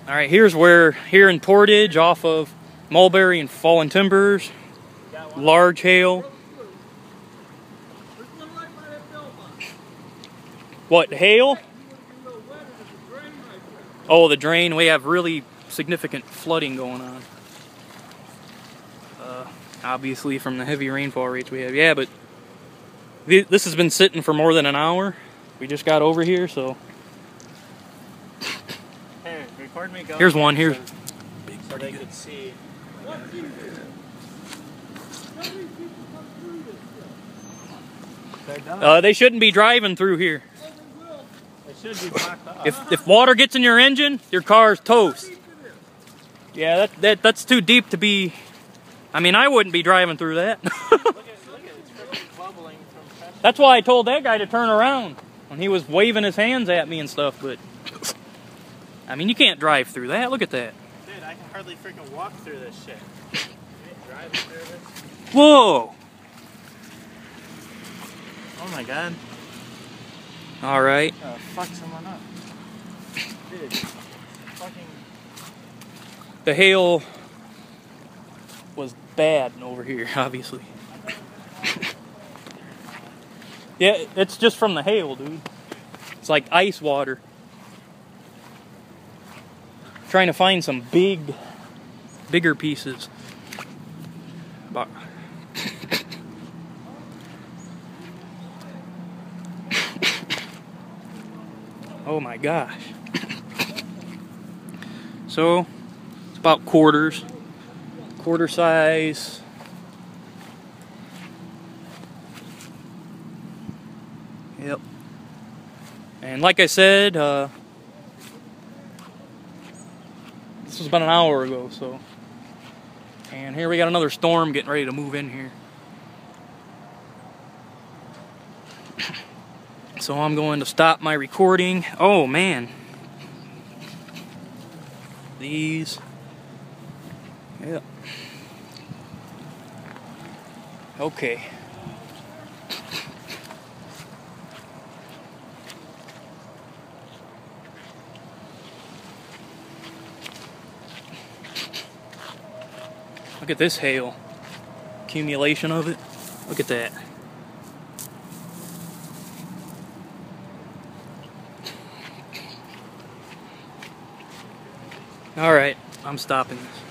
Alright, here in Portage off of Mulberry and Fallen Timbers. Large hail. What, hail? Oh, the drain. We have really significant flooding going on. Obviously from the heavy rainfall rates we have. Yeah, but this has been sitting for more than an hour. We just got over here, so. Hey, record me going. Here's one. Here's. So they could see. They shouldn't be driving through here. They should be blocked off. If water gets in your engine, your car's toast. Yeah, that's too deep to be. I mean, I wouldn't be driving through that. Look at it, it's freaking bubbling from pressure. That's why I told that guy to turn around when he was waving his hands at me and stuff, but I mean, you can't drive through that. Look at that. Dude, I can hardly freaking walk through this shit. You ain't driving through this? Whoa! Oh my god. Alright. Oh, fuck someone up. Dude, fucking... The hail was bad over here, obviously. Yeah, it's just from the hail, dude. It's like ice water. Trying to find some bigger pieces. But oh my gosh. So, it's about quarter size. Yep. And like I said, this was about an hour ago, so. And here we got another storm getting ready to move in here. So I'm going to stop my recording. Oh man. These. Yep. Okay. Look at this hail. Accumulation of it. Look at that. Alright, I'm stopping this.